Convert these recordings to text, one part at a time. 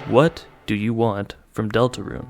What do you want from Deltarune?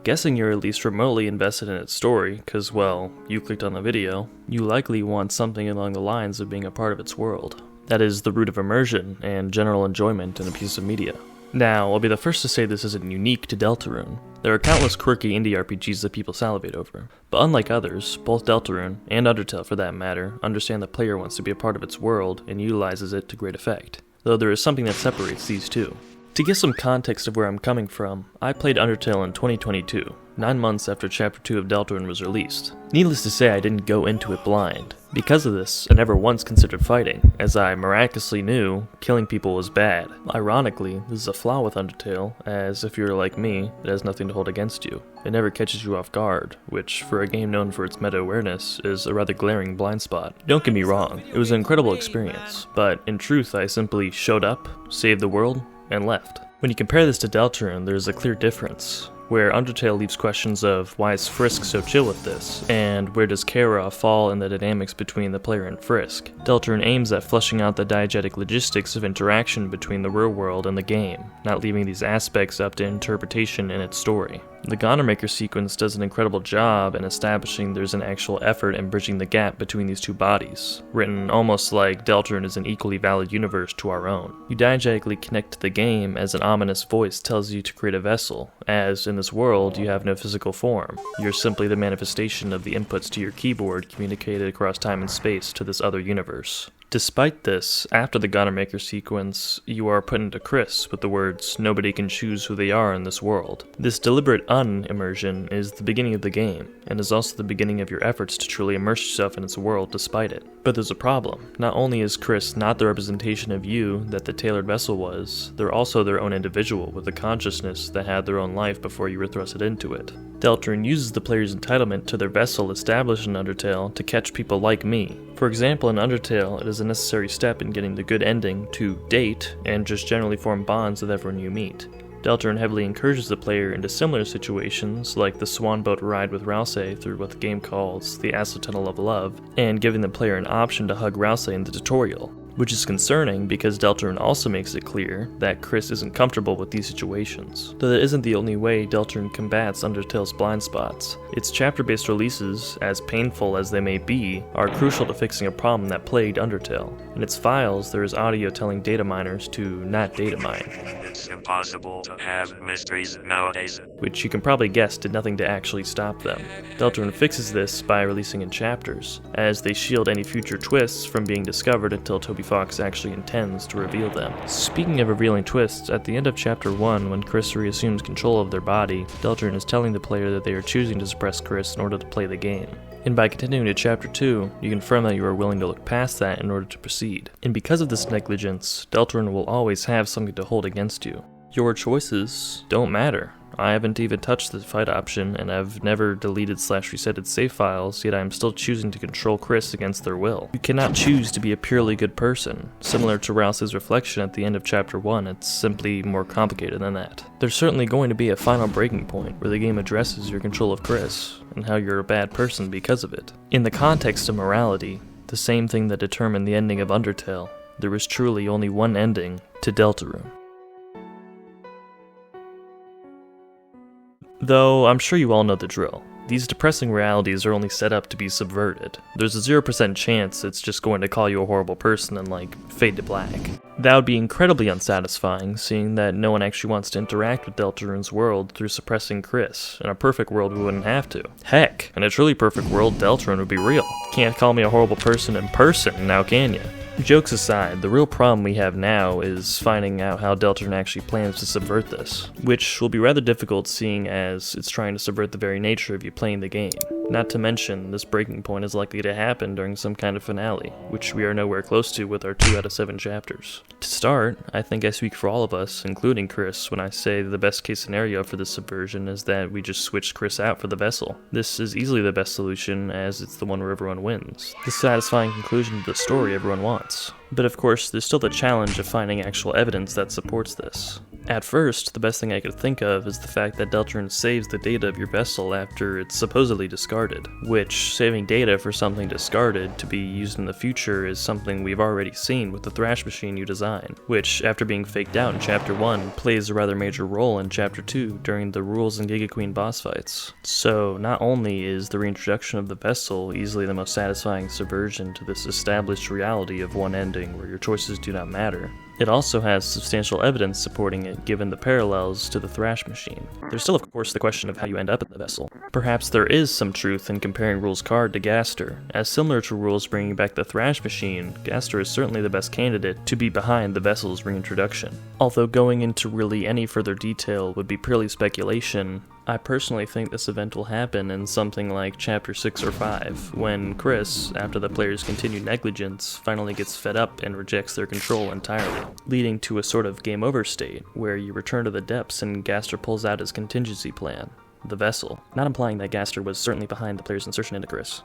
Guessing you're at least remotely invested in its story, cause well, you clicked on the video, you likely want something along the lines of being a part of its world. That is the root of immersion and general enjoyment in a piece of media. Now, I'll be the first to say this isn't unique to Deltarune. There are countless quirky indie RPGs that people salivate over, but unlike others, both Deltarune, and Undertale for that matter, understand the player wants to be a part of its world and utilizes it to great effect, though there is something that separates these two. To give some context of where I'm coming from, I played Undertale in 2022, 9 months after Chapter 2 of Deltarune was released. Needless to say, I didn't go into it blind. Because of this, I never once considered fighting, as I miraculously knew killing people was bad. Ironically, this is a flaw with Undertale, as if you're like me, it has nothing to hold against you. It never catches you off guard, which, for a game known for its meta-awareness, is a rather glaring blind spot. Don't get me wrong, it was an incredible experience, but in truth I simply showed up, saved the world, and left. When you compare this to Deltarune, there's a clear difference, where Undertale leaves questions of why is Frisk so chill with this, and where does Kara fall in the dynamics between the player and Frisk. Deltarune aims at fleshing out the diegetic logistics of interaction between the real world and the game, not leaving these aspects up to interpretation in its story. The Gonnermaker sequence does an incredible job in establishing there's an actual effort in bridging the gap between these two bodies, written almost like Deltarune is an equally valid universe to our own. You diegetically connect to the game as an ominous voice tells you to create a vessel, as in this world you have no physical form. You're simply the manifestation of the inputs to your keyboard communicated across time and space to this other universe. Despite this, after the Gonnermaker sequence, you are put into Chris with the words, "Nobody can choose who they are in this world." This deliberate un-immersion is the beginning of the game, and is also the beginning of your efforts to truly immerse yourself in its world despite it. But there's a problem. Not only is Chris not the representation of you that the tailored vessel was, they're also their own individual with a consciousness that had their own life before you were thrusted into it. Deltarune uses the player's entitlement to their vessel established in Undertale to catch people like me. For example, in Undertale, it is a necessary step in getting the good ending to date and just generally form bonds with everyone you meet. Deltarune heavily encourages the player into similar situations, like the swan boat ride with Rousey through what the game calls the Acid Tunnel of Love, and giving the player an option to hug Rousey in the tutorial. Which is concerning because Deltarune also makes it clear that Chris isn't comfortable with these situations. Though that isn't the only way Deltarune combats Undertale's blind spots. Its chapter-based releases, as painful as they may be, are crucial to fixing a problem that plagued Undertale. In its files, there is audio telling data miners to not data mine. It's impossible to have mysteries nowadays. Which you can probably guess did nothing to actually stop them. Deltarune fixes this by releasing in chapters, as they shield any future twists from being discovered until Toby Fox actually intends to reveal them. Speaking of revealing twists, at the end of Chapter 1, when Chris reassumes control of their body, Deltarune is telling the player that they are choosing to suppress Chris in order to play the game. And by continuing to Chapter 2, you confirm that you are willing to look past that in order to proceed. And because of this negligence, Deltarune will always have something to hold against you. Your choices don't matter. I haven't even touched the fight option, and I've never deleted/resetted save files, yet I am still choosing to control Chris against their will. You cannot choose to be a purely good person. Similar to Rousey's reflection at the end of Chapter 1, it's simply more complicated than that. There's certainly going to be a final breaking point where the game addresses your control of Chris, and how you're a bad person because of it. In the context of morality, the same thing that determined the ending of Undertale, there is truly only one ending to Deltarune. Though, I'm sure you all know the drill. These depressing realities are only set up to be subverted. There's a 0% chance it's just going to call you a horrible person and, fade to black. That would be incredibly unsatisfying, seeing that no one actually wants to interact with Deltarune's world through suppressing Chris. In a perfect world, we wouldn't have to. Heck, in a truly perfect world, Deltarune would be real. Can't call me a horrible person in person, now can ya? Jokes aside, the real problem we have now is finding out how Deltarune actually plans to subvert this, which will be rather difficult seeing as it's trying to subvert the very nature of you playing the game. Not to mention, this breaking point is likely to happen during some kind of finale, which we are nowhere close to with our 2 out of 7 chapters. To start, I think I speak for all of us, including Chris, when I say the best case scenario for this subversion is that we just switch Chris out for the vessel. This is easily the best solution, as it's the one where everyone wins. The satisfying conclusion to the story everyone wants. But of course, there's still the challenge of finding actual evidence that supports this. At first, the best thing I could think of is the fact that Deltarune saves the data of your vessel after it's supposedly discarded, which, saving data for something discarded to be used in the future is something we've already seen with the Thrash machine you design, which, after being faked out in Chapter 1, plays a rather major role in Chapter 2 during the Rules and Giga Queen boss fights. So, not only is the reintroduction of the vessel easily the most satisfying subversion to this established reality of one ending where your choices do not matter, it also has substantial evidence supporting it given the parallels to the Thrash machine. There's still of course the question of how you end up in the vessel. Perhaps there is some truth in comparing Rule's card to Gaster, as similar to Rule's bringing back the Thrash machine, Gaster is certainly the best candidate to be behind the vessel's reintroduction. Although going into really any further detail would be purely speculation, I personally think this event will happen in something like Chapter 6 or 5, when Chris, after the player's continued negligence, finally gets fed up and rejects their control entirely, leading to a sort of game over state, where you return to the depths and Gaster pulls out his contingency plan, the vessel, not implying that Gaster was certainly behind the player's insertion into Chris.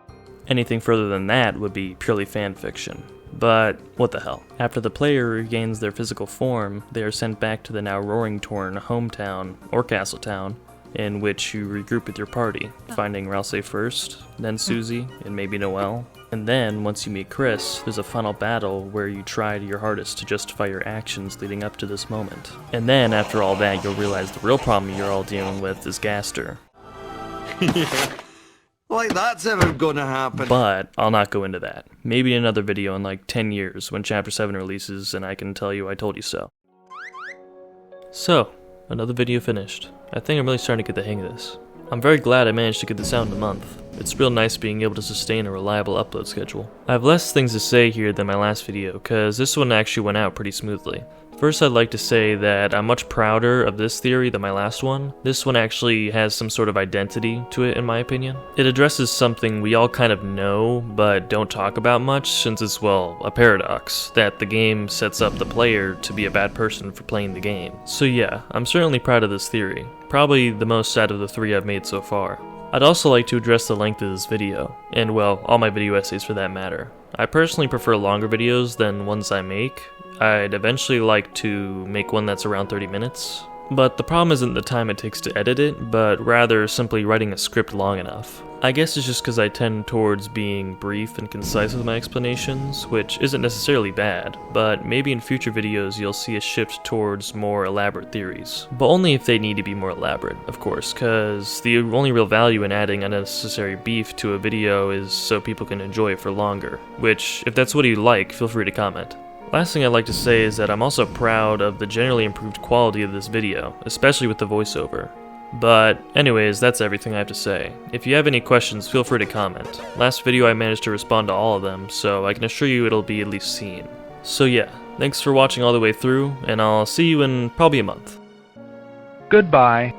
Anything further than that would be purely fanfiction. But what the hell. After the player regains their physical form, they are sent back to the now roaring torn hometown, or castle town, in which you regroup with your party, finding Ralsei first, then Susie, and maybe Noelle. And then, once you meet Chris, there's a final battle where you try your hardest to justify your actions leading up to this moment. And then, after all that, you'll realize the real problem you're all dealing with is Gaster. Like that's ever gonna happen. But I'll not go into that. Maybe in another video in like 10 years when Chapter 7 releases and I can tell you I told you so. So, another video finished. I think I'm really starting to get the hang of this. I'm very glad I managed to get this out in a month. It's real nice being able to sustain a reliable upload schedule. I have less things to say here than my last video, cause this one actually went out pretty smoothly. First, I'd like to say that I'm much prouder of this theory than my last one. This one actually has some sort of identity to it in my opinion. It addresses something we all kind of know, but don't talk about much since it's, well, a paradox, that the game sets up the player to be a bad person for playing the game. So yeah, I'm certainly proud of this theory. Probably the most out of the 3 I've made so far. I'd also like to address the length of this video, and well, all my video essays for that matter. I personally prefer longer videos than ones I make. I'd eventually like to make one that's around 30 minutes. But the problem isn't the time it takes to edit it, but rather simply writing a script long enough. I guess it's just because I tend towards being brief and concise with my explanations, which isn't necessarily bad, but maybe in future videos you'll see a shift towards more elaborate theories. But only if they need to be more elaborate, of course, because the only real value in adding unnecessary beef to a video is so people can enjoy it for longer, which, if that's what you like, feel free to comment. Last thing I'd like to say is that I'm also proud of the generally improved quality of this video, especially with the voiceover. But anyways, that's everything I have to say. If you have any questions, feel free to comment. Last video I managed to respond to all of them, so I can assure you it'll be at least seen. So yeah, thanks for watching all the way through, and I'll see you in probably a month. Goodbye.